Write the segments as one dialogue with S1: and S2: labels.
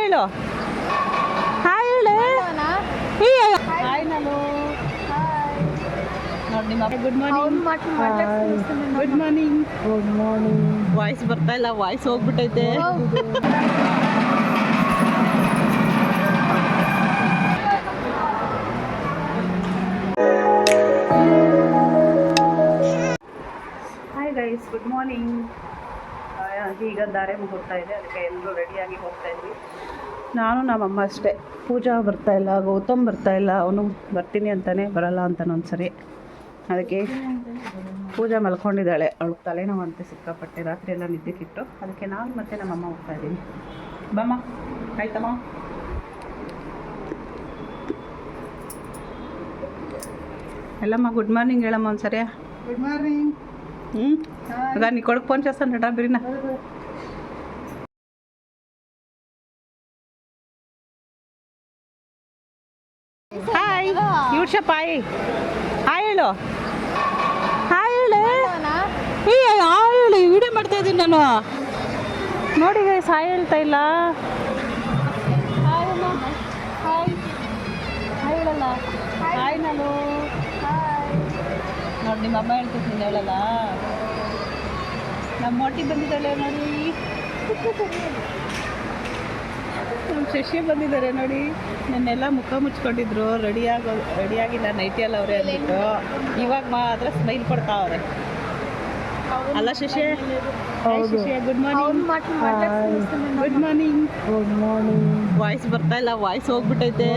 S1: ಹೇಳು ಹಾಯ್ ಹೇಳು ಹಾಯ್ ನಾನು ನೋಡಿ ನಿಮ್ಮ good morning good morning voice ಬರ್ತಾ ಇಲ್ಲ, ವಾಯ್ಸ್ ಹೋಗ್ಬಿಟ್ಟೈತೆ. Hi guys, good morning. ಈಗ ದಾರೆ ಹೋಗ್ತಾ ಇದೆ, ಅದಕ್ಕೆ ಎಲ್ಲರೂ ರೆಡಿಯಾಗಿ ಹೋಗ್ತಾ ಇದ್ವಿ. ನಾನು ನಮ್ಮಮ್ಮ ಅಷ್ಟೇ. ಪೂಜಾ ಬರ್ತಾಯಿಲ್ಲ, ಗೌತಮ್ ಬರ್ತಾಯಿಲ್ಲ. ಅವನು ಬರ್ತೀನಿ ಅಂತಾನೆ ಬರಲ್ಲ ಅಂತಾನೆ ಒಂದ್ಸರಿ. ಅದಕ್ಕೆ ಪೂಜಾ ಮಲ್ಕೊಂಡಿದ್ದಾಳೆ, ಅವಳು ತಲೆನೋವಂತೆ ಸಿಕ್ಕಾಪಟ್ಟೆ, ರಾತ್ರಿ ಎಲ್ಲ ನಿದ್ದೆ ಕಿಟ್ಟು. ಅದಕ್ಕೆ ನಾನು ಮತ್ತು ನಮ್ಮಮ್ಮ ಹೋಗ್ತಾ ಇದ್ದೀನಿ. ಬಮ್ಮ ಆಯ್ತಮ್ಮ. ಎಲ್ಲಮ್ಮ ಗುಡ್ ಮಾರ್ನಿಂಗ್ ಹೇಳಮ್ಮ ಒಂದ್ಸರಿ.
S2: Good morning.
S1: అగా నీ కొడుకు ఫోన్ చేస్తానట బిరినా. ಹಾಯ್ ಇವ್ರು ಶಪ್ ಹಾಯ್ ಹಾಯ್ ಹೇಳು ಹಾಯ್ ಹೇಳು. ಹಾಯ್ ಹೇಳಿ, ವಿಡಿಯೋ ಮಾಡ್ತಾ ಇದ್ದೀನಿ ನಾನು. ನೋಡಿ ಗೈಸ್, ಹಾಯ್ ಹೇಳ್ತಾ ಇಲ್ಲ. ಹಾಯ್ ಅಮ್ಮ, ಹಾಯ್ ಹಾಯ್ ಹೇಳಲ್ಲ. ಹಾಯ್ ನಾನು ನೋಡಿ ನಿಮ್ಮ ಅಮ್ಮ ಹೇಳ್ತಿದ್ದೀನಿ, ಹೇಳಲ್ಲ. ನಮ್ಮ ಮೊಟ್ಟಿ ಬಂದಿದ್ದಾಳೆ ನೋಡಿ, ನಮ್ಮ ಶಶಿ ಬಂದಿದ್ದಾರೆ ನೋಡಿ. ನನ್ನೆಲ್ಲ ಮುಖ ಮುಚ್ಕೊಂಡಿದ್ರು, ರೆಡಿಯಾಗಿಲ್ಲ, ನೈಟಿ ಎಲ್ಲ ಅವರೇ ಅಂದ್ಬಿಟ್ಟು. ಇವಾಗ ಮಾತ್ರ ಸ್ಮೈಲ್ ಕೊಡ್ತಾವ್ರೆ ಅಲ್ಲ Shashi? Shashi good morning. Good morning good morning. Voice ಬರ್ತಾ ಇಲ್ಲ, ವಾಯ್ಸ್ ಹೋಗ್ಬಿಟ್ಟೈತೆ.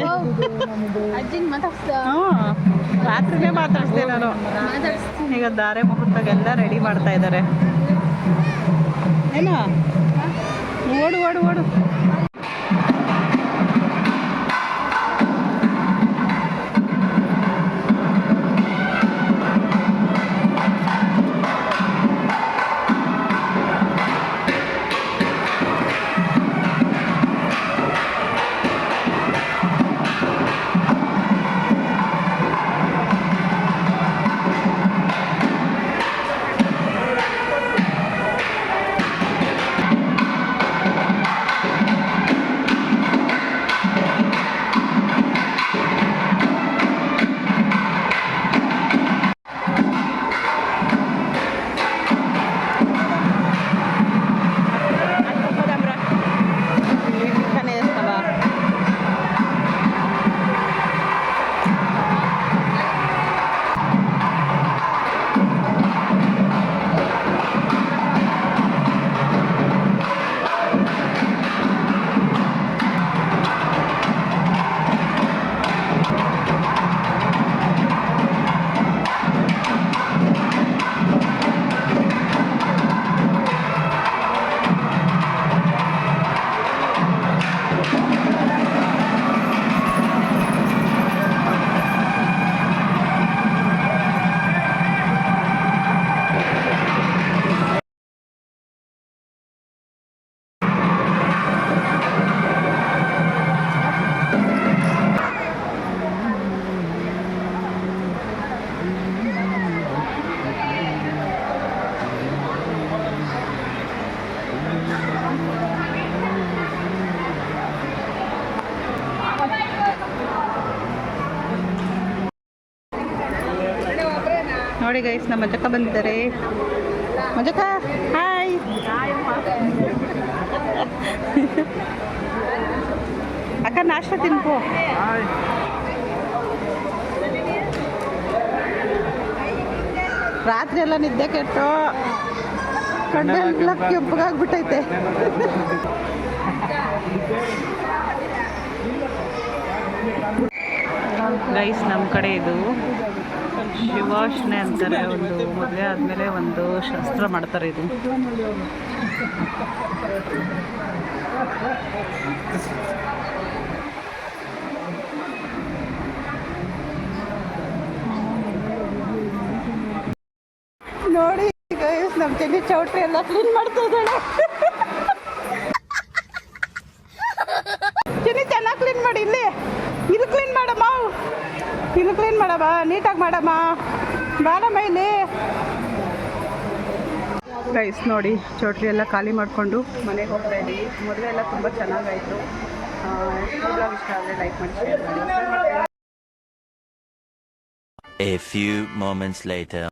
S1: ರಾತ್ರಿನೇ ಮಾತಾಡಿಸ್ದೆ ನಾನು. ಈಗ ದಾರೆ ಮುಹೂರ್ತಾಗೆಲ್ಲ ರೆಡಿ ಮಾಡ್ತಾ ಇದ್ದಾರೆ. ಏನೋ ಓಡು ಓಡು ಓಡು. ನೋಡಿ ಗೈಸ್, ನಮ್ಮ ಮಂಜಕ್ಕ ಬಂದಿದ್ದಾರೆ. ಮಂಜಕ್ಕ ಹಾಯ್. ಅಕ್ಕ ನಾಷ್ಟ ತಿನ್ಕೋ. ರಾತ್ರಿ ಎಲ್ಲ ನಿದ್ದೆ ಕೆಟ್ಟು ಕಣ್ಣೆಲ್ಲ ಕೆಂಪಗಾಗ್ಬಿಟ್ಟೈತೆ. ಗೈಸ್, ನಮ್ಮ ಕಡೆ ಇದು ಶಿವಾರ್ಚನೆ ಅಂತಾರೆ. ಒಂದು ಮದುವೆ ಆದಮೇಲೆ ಒಂದು ಶಾಸ್ತ್ರ ಮಾಡ್ತಾರೆ. ಇದು ನೋಡಿ ಗೈಸ್, ನಮ್ಮ ಚೆನ್ನಿ ಚೌಟ್ರಿ ಎಲ್ಲ ಕ್ಲೀನ್ ಮಾಡ್ತಾ ಇದ್ದಾಳೆ. ಚೆನ್ನಿ ಚೆನ್ನಾಗಿ ಕ್ಲೀನ್ ಮಾಡಿ. ಇಲ್ಲಿ ಕ್ಲೀನ್ ಮಾಡಮ್ಮ, ಇಲ್ಲಿ ಕ್ಲೀನ್ ಮಾಡಮ್ಮ, ನೀಟಾಗಿ ಮಾಡಮ್ಮ, ಬಾರಮ್ಮ ಇಲ್ಲಿ. ಗೈಸ್ ನೋಡಿ, ಚೌಟ್ರಿ ಎಲ್ಲ ಖಾಲಿ ಮಾಡಿಕೊಂಡು ಮನೆಗೆ ಹೋಗ್ತಾ ಇದ್ದೀವಿ. ಮದುವೆ ಎಲ್ಲ ತುಂಬ ಚೆನ್ನಾಗಾಯಿತು. ಬ್ಲಾಗ್ ಇಷ್ಟ ಆದರೆ ಲೈಕ್ ಮಾಡಿ, ಶೇರ್ ಮಾಡಿ.
S2: A few moments later.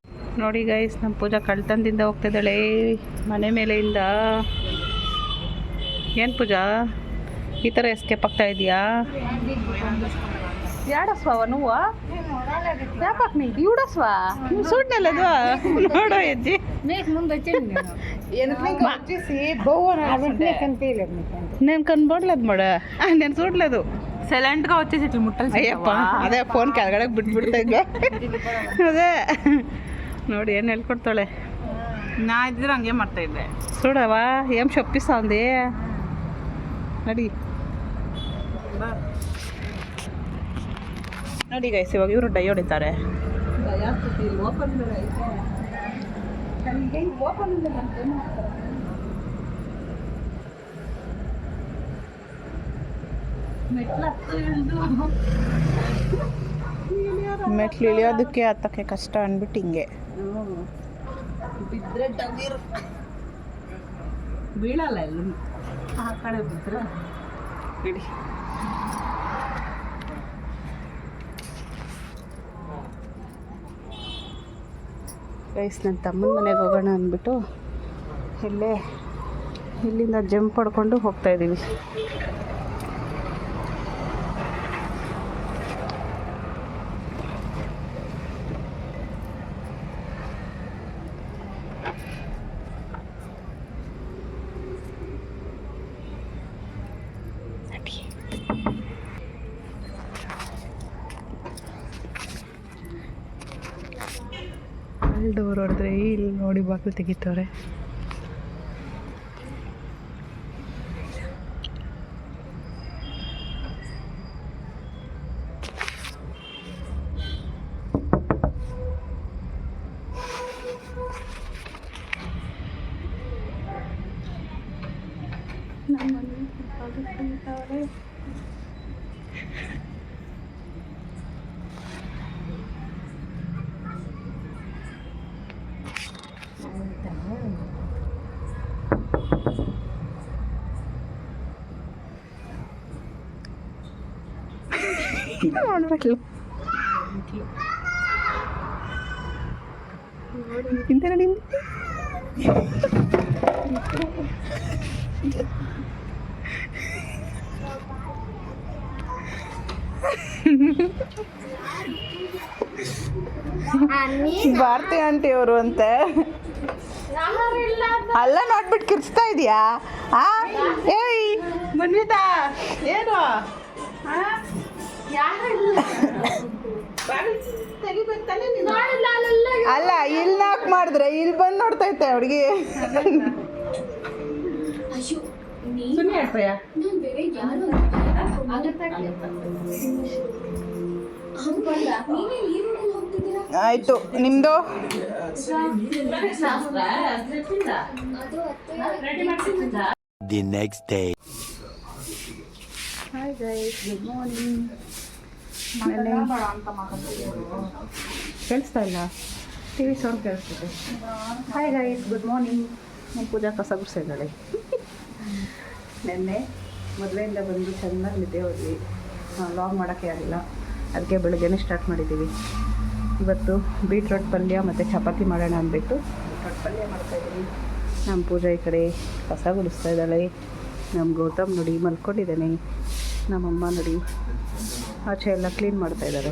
S1: ನೋಡಿ ಗೈಸ್, ನಮ್ಮ ಪೂಜಾ ಕಳ್ತನದಿಂದ ಹೋಗ್ತಿದ್ದಾಳೆ ಮನೆ ಮೇಲೆಯಿಂದ. ಏನು ಪೂಜಾ ಈ ಥರ ಎಸ್ಕೇಪ್ ಆಗ್ತಾ ಇದೆಯಾ? ಯಾಡಸ್ವ నువ్వు ಯಾಕೆ ನೀ ಇವಡಸ್ವ ಸೂಟ್ನಲ್ಲದು ನೋಡೋ ಹೆಜ್ಜೆ నేను కనబడలేదు మడ నేను చూడలేదు.
S3: సైలెంట్గా వచ్చేసి ఇట్లా ముట్టలు
S1: అయ్యప్ప అదే ఫోನ್ ಕೆಳಗಡೆ ಬಿಟ್ಬಿಡ್ತಾ ಇದ್ದ ಅದೇ ನೋಡಿ ಏನು ಹೇಳ್ಕೊಡ್ತಾಳೆ.
S3: ನಾ ಇದ್ರೆ ಹಂಗೆ ಮಾಡ್ತಾ ಇದ್ದೆ.
S1: చూడవ ఏం చొప్పిస్తా ఉంది ನಡಿ. ನೋಡಿ ಗೈಸ್, ಇವಾಗ ಇವರು ಡೈ ಹೊಡಿತಾರೆ. ಮೆಟ್ಲು ಇಳಿಯೋದಕ್ಕೆ ಹತ್ತಕ್ಕೆ ಕಷ್ಟ ಅಂದ್ಬಿಟ್ಟು ಹಿಂಗೆ
S3: ಬಿದ್ದರೆ ಬೀಳಲ್ಲ ಎಲ್ಲ ಆ ಕಡೆ ಬಿದ್ದರೆ
S1: ಬಿಡಿ. ಗೈಸ್, ನನ್ನ ತಮ್ಮನ ಮನೆಗೆ ಹೋಗೋಣ ಅಂದ್ಬಿಟ್ಟು ಇಲ್ಲಿಂದ ಜಂಪ್ ಪಡ್ಕೊಂಡು ಹೋಗ್ತಾ ಇದ್ದೀವಿ. ಅಲ್ಲಿ ಡೋರ್ ಹೊಡೆದ್ರೆ ಇಲ್ಲಿ ನೋಡಿ ಬಾಗಿಲು ತೆಗಿತವ್ರೆ. ఇంతేనా ಭಾರತಿ ಆಂಟಿ ಅವರು ಅಂತೆ. ಅಲ್ಲ ನೋಡ್ಬಿಟ್ಟು ಕಿರ್ಚ್ತಾ ಇದೆಯಾ? ಏಯ್ ಮನ್ವಿತಾ, ಏನು ಅಲ್ಲ ಇಲ್ಲಿ ನಾಕ್ ಮಾಡಿದ್ರೆ ಇಲ್ಲಿ ಬಂದು ನೋಡ್ತೈತೆ ಹುಡುಗಿ. ಆಯ್ತು, ನಿಮ್ದು
S2: The next day.
S1: Hi guys, good morning. ಕೇಳಿಸ್ತಾ ಇಲ್ಲ, ಟಿ ವಿ ಸೌಂಡ್ ಕೇಳಿಸ್ತಿದೆ. Hi guys, good morning. ನಮ್ಮ ಪೂಜಾ ಕಸ ಗುಡಿಸಿದ್ದಾಳೆ. ನೆನ್ನೆ ಮದುವೆಯಿಂದ ಬಂದು ಚೆನ್ನಾಗಿ ನಿದ್ದೆ ಹೋದ್ವಿ, ಲಾಗ್ ಮಾಡೋಕ್ಕೆ ಆಗಿಲ್ಲ, ಅದಕ್ಕೆ ಬೆಳಗ್ಗೆನೇ ಸ್ಟಾರ್ಟ್ ಮಾಡಿದ್ದೀವಿ. ಇವತ್ತು ಬೀಟ್ರೋಟ್ ಪಲ್ಯ ಮತ್ತು ಚಪಾತಿ ಮಾಡೋಣ ಅಂದ್ಬಿಟ್ಟು ಬೀಟ್ರೋಟ್ ಪಲ್ಯ ಮಾಡ್ತಾಯಿದ್ದೀನಿ. ನಮ್ಮ ಪೂಜಾ ಈ ಕಡೆ ಕಸ ಗುಡಿಸ್ತಾ ಇದ್ದಾಳೆ. ನಮ್ಮ ಗೌತಮ್ ನೋಡಿ ಮಲ್ಕೊಂಡಿದ್ದಾನೆ. ನಮ್ಮಮ್ಮ ನೋಡಿ ಆಚೆ ಎಲ್ಲ ಕ್ಲೀನ್ ಮಾಡ್ತಾ ಇದ್ದಾರೆ.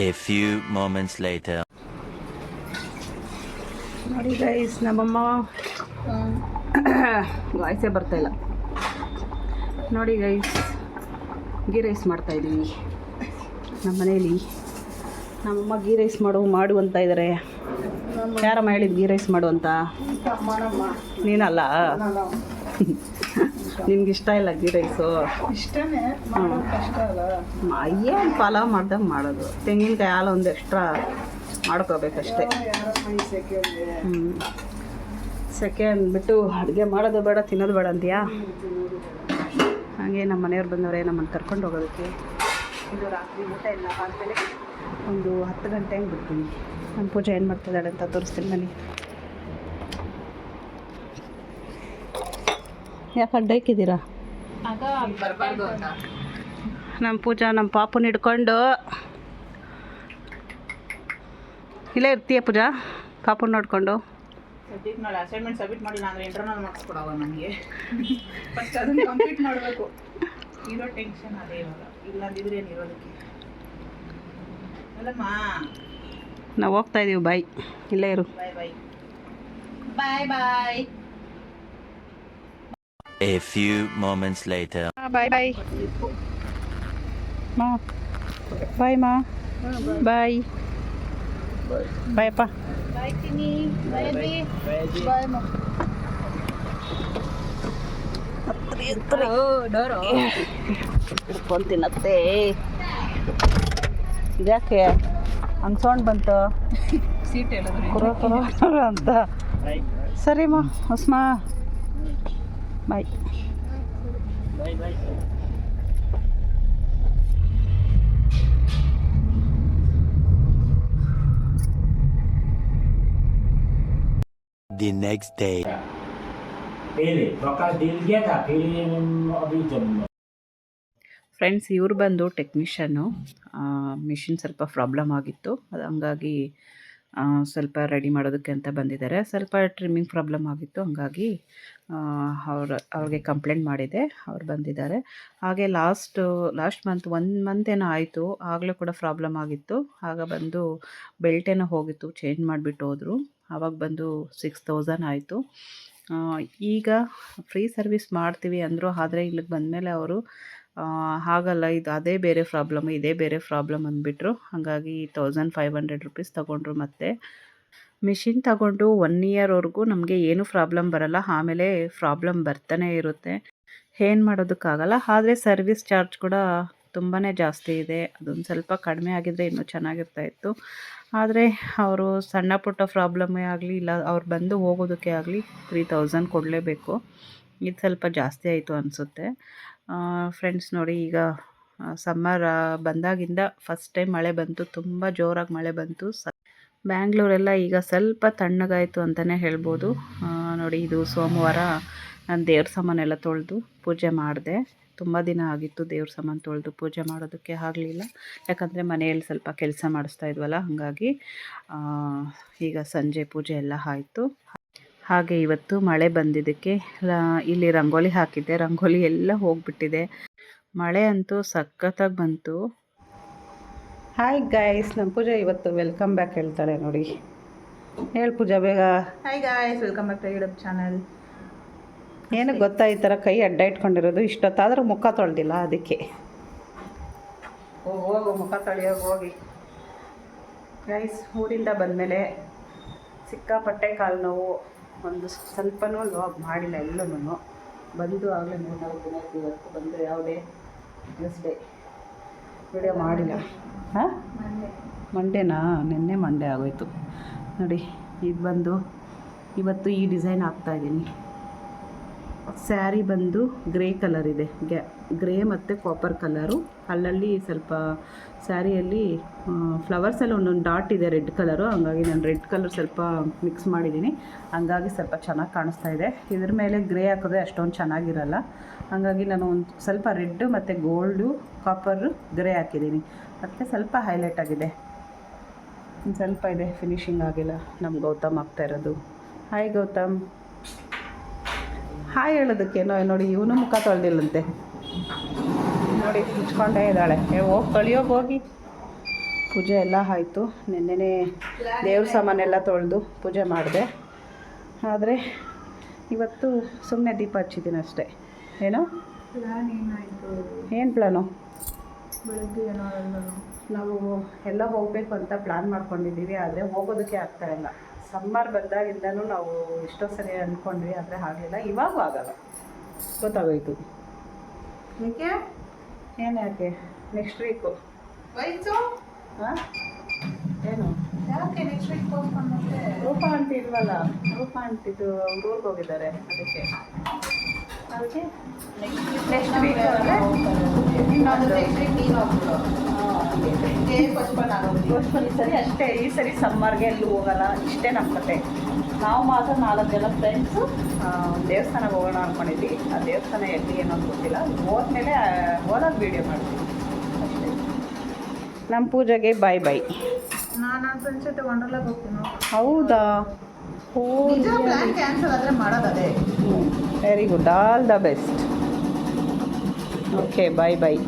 S2: A few moments later.
S1: ನೋಡಿ ಗೈಸ್, ನಮ್ಮಮ್ಮ ವಾಯ್ಸೇ ಬರ್ತಾಯಿಲ್ಲ. ನೋಡಿ ಗೈಸ್, ಗೀ ರೈಸ್ ಮಾಡ್ತಾಯಿದ್ದೀವಿ ನಮ್ಮ ಮನೇಲಿ. ನಮ್ಮಮ್ಮ ಗೀ ರೈಸ್ ಮಾಡು ಅಂತ ಇದ್ದಾರೆ. ಯಾರಮ್ಮ ಹೇಳಿದ್ದು ಗೀ ರೈಸ್ ಮಾಡು ಅಂತ? ನೀನಲ್ಲ, ನಿಮ್ಗೆ ಇಷ್ಟ ಇಲ್ಲ ಗೀ ರೈಸು?
S3: ಇಷ್ಟನೇ ಕಷ್ಟ ಅಲ್ಲ.
S1: ಏನು ಪಲಾವ್ ಮಾಡ್ದಂಗೆ ಮಾಡೋದು, ತೆಂಗಿನಕಾಯಿ ಹಾಲು ಒಂದು ಎಕ್ಸ್ಟ್ರಾ ಮಾಡ್ಕೋಬೇಕಷ್ಟೆ. ಸೆಕೆ ಅಂದ್ಬಿಟ್ಟು ಅಡುಗೆ ಮಾಡೋದು ಬೇಡ, ತಿನ್ನೋದು ಬೇಡ ಅಂತೀಯಾ? ಹಾಗೆ ನಮ್ಮ ಮನೆಯವ್ರು ಬಂದವರೇ ನಮ್ಮನ್ನು ಕರ್ಕೊಂಡು ಹೋಗೋದಕ್ಕೆ. ಇದು ರಾತ್ರಿ ಊಟ ಎಲ್ಲ ಆದಮೇಲೆ ಒಂದು 10 ಗಂಟೆ ಹಂಗೆ ಬಿಡ್ತೀನಿ. ನಮ್ಮ ಪೂಜೆ ಏನು ಮಾಡ್ತಿದ್ದಾಳೆ ಅಂತ ತೋರಿಸ್ತೀನಿ ಬನ್ನಿ. ಯಾಕೆ ಅಡ್ಡಾಕಿದ್ದೀರಾ?
S3: ಆಗ ಬರಬಾರ್ದು ಅಂತ.
S1: ನಮ್ಮ ಪೂಜಾ ನಮ್ಮ ಪಾಪುನ ಹಿಡ್ಕೊಂಡು ಇಲ್ಲೇ ಇರ್ತೀಯ ಪೂಜಾ ಪಾಪುನ ನೋಡ್ಕೊಂಡು?
S3: ಸಬ್ಜೆಕ್ಟ್ ನೋಡಿ ಅಸೈನ್ಮೆಂಟ್ ಸಬ್ಮಿಟ್ ಮಾಡಿಲ್ಲ ಅಂದರೆ ಇಂಟರ್ನಲ್ ಮಾರ್ಕ್ಸ್ ಕೊಡವ ನನಗೆ. ಫಸ್ಟ್ ಅದನ್ನು ಕಂಪ್ಲೀಟ್ ಮಾಡಬೇಕು. ಇರೋ ಟೆನ್ಷನ್ ಅದೇ ಇವಾಗ. ಇಲ್ಲಂದಿದ್ರೆ ಏನಿರೋದಕ್ಕೆ ಅಲ್ಲಮ್ಮ.
S1: ನಾವು ಹೋಗ್ತಾ ಇದ್ದೀವಿ. ಬಾಯ್, ಇಲ್ಲೇ ಇರು.
S3: ಬಾಯ್ ಬಾಯ್ ಬಾಯ್ ಬಾಯ್.
S2: A few moments later.
S1: ಬಾಯ್ ಬಾಯ್ ಮಾ. ಬಾಯ್ ಮಾ. ಬಾಯ್ ಬಾಯಪ್ಪ.
S3: ಬಾಯ್ ತಿನ್ನಿ. ಬಾಯ್ ಅಜ್ಜಿ. ಬಾಯ್ ಮಾ. ಡೋರು
S1: ಹಿಡ್ಕೊಂಡು ತಿನ್ನತ್ತೆ. ಇದ್ಯಾಕೆ ಹಂಗೆ ಸೌಂಡ್ ಬಂತು?
S3: ಸೀಟ್ ಹೇಳಿದ್ರೆ
S1: ಕುರೋ ಕುರೋ ಅಂತ. ಸರಿಮ್ಮ ಹೊಸ್ಮಾ. ಬಾಯ್.
S2: The next day.
S4: पहले प्रकाश डील किया था फिर अभी जब
S1: ಫ್ರೆಂಡ್ಸ್, ಇವ್ರು ಬಂದು ಟೆಕ್ನಿಷಿಯನ್ನು. ಮಿಷಿನ್ ಸ್ವಲ್ಪ ಪ್ರಾಬ್ಲಮ್ ಆಗಿತ್ತು, ಅದು ಹಂಗಾಗಿ ಸ್ವಲ್ಪ ರೆಡಿ ಮಾಡೋದಕ್ಕೆ ಅಂತ ಬಂದಿದ್ದಾರೆ. ಸ್ವಲ್ಪ ಟ್ರಿಮ್ಮಿಂಗ್ ಪ್ರಾಬ್ಲಮ್ ಆಗಿತ್ತು, ಹಂಗಾಗಿ ಅವ್ರಿಗೆ ಕಂಪ್ಲೇಂಟ್ ಮಾಡಿದೆ, ಅವ್ರು ಬಂದಿದ್ದಾರೆ. ಹಾಗೆ ಲಾಸ್ಟ್ ಮಂತ್ 1 ಮಂತ್ ಏನೋ ಆಯಿತು, ಆಗಲೂ ಕೂಡ ಪ್ರಾಬ್ಲಮ್ ಆಗಿತ್ತು. ಆಗ ಬಂದು ಬೆಲ್ಟ್ ಏನೋ ಹೋಗಿತ್ತು, ಚೇಂಜ್ ಮಾಡಿಬಿಟ್ಟು ಹೋದರು. ಆವಾಗ ಬಂದು 6000 ಆಯಿತು. ಈಗ ಫ್ರೀ ಸರ್ವಿಸ್ ಮಾಡ್ತೀವಿ ಅಂದರು, ಆದರೆ ಇಲ್ಲಿಗೆ ಬಂದಮೇಲೆ ಅವರು ಹಾಗಲ್ಲ, ಇದು ಅದೇ ಬೇರೆ ಪ್ರಾಬ್ಲಮ್, ಇದೇ ಬೇರೆ ಪ್ರಾಬ್ಲಮ್ ಅಂದ್ಬಿಟ್ರು. ಹಾಗಾಗಿ 1500 ರುಪೀಸ್ ತೊಗೊಂಡ್ರು. ಮತ್ತು ಮಿಷಿನ್ ತಗೊಂಡು 1 ಇಯರ್ವರೆಗೂ ನಮಗೆ ಏನೂ ಪ್ರಾಬ್ಲಮ್ ಬರಲ್ಲ, ಆಮೇಲೆ ಪ್ರಾಬ್ಲಮ್ ಬರ್ತಾನೆ ಇರುತ್ತೆ, ಏನು ಮಾಡೋದಕ್ಕಾಗಲ್ಲ. ಆದರೆ ಸರ್ವಿಸ್ ಚಾರ್ಜ್ ಕೂಡ ತುಂಬಾ ಜಾಸ್ತಿ ಇದೆ. ಅದೊಂದು ಸ್ವಲ್ಪ ಕಡಿಮೆ ಆಗಿದ್ದರೆ ಇನ್ನೂ ಚೆನ್ನಾಗಿರ್ತಾಯಿತ್ತು. ಆದರೆ ಅವರು ಸಣ್ಣ ಪುಟ್ಟ ಪ್ರಾಬ್ಲಮ್ಮೇ ಆಗಲಿ, ಇಲ್ಲ ಅವ್ರು ಬಂದು ಹೋಗೋದಕ್ಕೆ ಆಗಲಿ 3000 ಕೊಡಲೇಬೇಕು. ಇದು ಸ್ವಲ್ಪ ಜಾಸ್ತಿ ಆಯಿತು ಅನಿಸುತ್ತೆ. ಫ್ರೆಂಡ್ಸ್ ನೋಡಿ, ಈಗ ಸಮ್ಮರ್ ಬಂದಾಗಿಂದ ಫಸ್ಟ್ ಟೈಮ್ ಮಳೆ ಬಂತು, ತುಂಬ ಜೋರಾಗಿ ಮಳೆ ಬಂತು. ಬ್ಯಾಂಗ್ಳೂರೆಲ್ಲ ಈಗ ಸ್ವಲ್ಪ ತಣ್ಣಗಾಯಿತು ಅಂತಲೇ ಹೇಳ್ಬೋದು. ನೋಡಿ, ಇದು ಸೋಮವಾರ ನಾನು ದೇವ್ರ ಸಾಮಾನೆಲ್ಲ ತೊಳೆದು ಪೂಜೆ ಮಾಡಿದೆ. ತುಂಬ ದಿನ ಆಗಿತ್ತು ದೇವ್ರ ಸಾಮಾನು ತೊಳೆದು ಪೂಜೆ ಮಾಡೋದಕ್ಕೆ ಆಗಲಿಲ್ಲ, ಯಾಕಂದರೆ ಮನೆಯಲ್ಲಿ ಸ್ವಲ್ಪ ಕೆಲಸ ಮಾಡಿಸ್ತಾ ಇದ್ವಲ್ಲ, ಹಾಗಾಗಿ ಈಗ ಸಂಜೆ ಪೂಜೆ ಎಲ್ಲ ಆಯಿತು. ಹಾಗೆ ಇವತ್ತು ಮಳೆ ಬಂದಿದ್ದಕ್ಕೆ ಇಲ್ಲಿ ರಂಗೋಲಿ ಹಾಕಿದ್ದೆ, ರಂಗೋಲಿ ಎಲ್ಲ ಹೋಗಿಬಿಟ್ಟಿದೆ. ಮಳೆ ಅಂತೂ ಸಖತ್ತಾಗಿ ಬಂತು. ಹಾಯ್ ಗೈಸ್, ನಮ್ಮ ಪೂಜಾ ಇವತ್ತು ವೆಲ್ಕಮ್ ಬ್ಯಾಕ್ ಹೇಳ್ತಾಳೆ ನೋಡಿ. ಹೇಳು ಪೂಜಾ ಬೇಗ.
S3: Hi guys, welcome back to YouTube channel.
S1: ಏನು ಗೊತ್ತಾ, ಈ ಥರ ಕೈ ಅಡ್ಡ ಇಟ್ಕೊಂಡಿರೋದು, ಇಷ್ಟೊತ್ತಾದರೂ ಮುಖ ತೊಳೆದಿಲ್ಲ, ಅದಕ್ಕೆ. ಹೋಗು ಮುಖ ತೊಳೆಯೋಗಿ ಹೋಗಿ. ಗೈಸ್, ಊರಿಂದ ಬಂದಮೇಲೆ ಸಿಕ್ಕಾಪಟ್ಟೆ ಕಾಲು ನೋವು, ಒಂದು ಸ್ವಲ್ಪನೂ ಲಾಗ್ ಮಾಡಿಲ್ಲ. ಎಲ್ಲನೂ ಬಂದು ಆಗಲೇ 3-4 ದಿನ ಇವತ್ತು ಬಂದು ಯಾವುದೇ ಡೇ ವಿಡಿಯೋ ಮಾಡಿಲ್ಲ. ಹಾಂ, ಮಂಡೇನಾ? ನಿನ್ನೆ ಮಂಡೇ ಆಗೋಯ್ತು ನೋಡಿ. ಇದು ಬಂದು ಇವತ್ತು ಈ ಡಿಸೈನ್ ಹಾಕ್ತಾಯಿದ್ದೀನಿ. ಸ್ಯಾರಿ ಬಂದು ಗ್ರೇ ಕಲರ್ ಇದೆ, ಗ್ರೇ ಮತ್ತು ಕಾಪರ್ ಕಲರು. ಅಲ್ಲಲ್ಲಿ ಸ್ವಲ್ಪ ಸ್ಯಾರಿಯಲ್ಲಿ ಫ್ಲವರ್ಸಲ್ಲಿ ಒಂದೊಂದು ಡಾಟ್ ಇದೆ ರೆಡ್ ಕಲರು, ಹಂಗಾಗಿ ನಾನು ರೆಡ್ ಕಲರ್ ಸ್ವಲ್ಪ ಮಿಕ್ಸ್ ಮಾಡಿದ್ದೀನಿ, ಹಂಗಾಗಿ ಸ್ವಲ್ಪ ಚೆನ್ನಾಗಿ ಕಾಣಿಸ್ತಾ ಇದೆ. ಇದ್ರ ಮೇಲೆ ಗ್ರೇ ಹಾಕಿದ್ರೆ ಅಷ್ಟೊಂದು ಚೆನ್ನಾಗಿರಲ್ಲ, ಹಾಗಾಗಿ ನಾನು ಒಂದು ಸ್ವಲ್ಪ ರೆಡ್ಡು ಮತ್ತು ಗೋಲ್ಡು, ಕಾಪರು, ಗ್ರೇ ಹಾಕಿದ್ದೀನಿ, ಅದಕ್ಕೆ ಸ್ವಲ್ಪ ಹೈಲೈಟ್ ಆಗಿದೆ. ಒಂದು ಸ್ವಲ್ಪ ಇದೆ, ಫಿನಿಶಿಂಗ್ ಆಗಿಲ್ಲ. ನಮ್ಮ ಗೌತಮ್ ಆಗ್ತಾ ಇರೋದು. ಹಾಯ್ ಗೌತಮ್. ಹಾಯ್ ಹೇಳೋದಕ್ಕೇನೋ ನೋಡಿ, ಇವನು ಮುಖ ತೊಳೆದಿಲ್ಲಂತೆ ನೋಡಿ, ಮುಚ್ಕೊಂಡೇ ಇದ್ದಾಳೆ. ಹೋಗಿ ತೊಳೆಯೋಗಿ ಹೋಗಿ. ಪೂಜೆ ಎಲ್ಲ ಆಯಿತು. ನೆನ್ನೆನೇ ದೇವ್ರ ಸಾಮಾನೆಲ್ಲ ತೊಳೆದು ಪೂಜೆ ಮಾಡಿದೆ. ಆದರೆ ಇವತ್ತು ಸುಮ್ಮನೆ ದೀಪ ಹಚ್ಚಿದ್ದೀನಿ ಅಷ್ಟೇ. ಏನೋ ಏನು ಪ್ಲ್ಯಾನು?
S3: ಬೆಳಗ್ಗೆ ಏನೋ
S1: ನಾವು ಎಲ್ಲ ಹೋಗಬೇಕು ಅಂತ ಪ್ಲ್ಯಾನ್ ಮಾಡ್ಕೊಂಡಿದ್ದೀವಿ, ಆದರೆ ಹೋಗೋದಕ್ಕೆ ಆಗ್ತಾಯಿಲ್ಲ. ಸಮ್ಮರ್ ಬಂದಾಗಿಂದನೂ ನಾವು ಎಷ್ಟೋ ಸರಿ ಅಂದ್ಕೊಂಡ್ವಿ, ಆದರೆ ಆಗಲಿಲ್ಲ. ಇವಾಗೂ ಆಗಲ್ಲ, ಗೊತ್ತಾಗೋಯ್ತು.
S3: ಏಕೆ?
S1: ಏನು ಯಾಕೆ? Next week.
S3: ವಯಸ್ಸು
S1: ಹಾಂ, ಏನು
S3: ಯಾಕೆ ನೆಕ್ಸ್ಟ್ ವೀಕ್ ಹೋಗ್ಕೊಂಡು ಮತ್ತೆ?
S1: ರೂಪಾ ಆಂಟಿ ಇಲ್ವಲ್ಲ, ರೂಪಾ ಆಂಟಿದು ಊರಿಗೆ ಹೋಗಿದ್ದಾರೆ, ಅದಕ್ಕೆ. ಅದಕ್ಕೆ ನೆಕ್ಸ್ಟ್ ವೀಕ್ ಇನ್ನೊಂದು ಪೋಸ್ಟ್ಪೋನ್ ಈ ಸರಿ ಅಷ್ಟೇ. ಈ ಸರಿ ಸಮ್ಮರ್ಗೆ ಎಲ್ಲೂ ಹೋಗಲ್ಲ, ಇಷ್ಟೇ ನಮ್ಮ ಕತೆ. ನಾವು ಮಾತ್ರ 4 ಜನ ಫ್ರೆಂಡ್ಸು ದೇವಸ್ಥಾನಕ್ಕೆ ಹೋಗೋಣ ಅಂದ್ಕೊಂಡಿದ್ವಿ. ಆ ದೇವಸ್ಥಾನ ಎಲ್ಲಿ ಏನೋ ಗೊತ್ತಿಲ್ಲ. ಹೋದ್ಮೇಲೆ ಹೋದಾಗ ವೀಡಿಯೋ ಮಾಡ್ತೀವಿ ಅಷ್ಟೇ. ನಮ್ಮ ಪೂಜೆಗೆ ಬಾಯ್ ಬಾಯ್.
S3: ನಾನು ಫ್ರೆಂಡ್ಸ್ ಜೊತೆ ವಂಡರ್ಲಾಗೆ ಹೋಗ್ತೀನಿ.
S1: ಹೌದಾ? ಓ
S3: ಪ್ಲಾನ್ ಕ್ಯಾನ್ಸಲ್ ಆದರೆ ಮಾಡೋದು ಅದೇ.
S1: Very good, all the best. Okay, bye bye.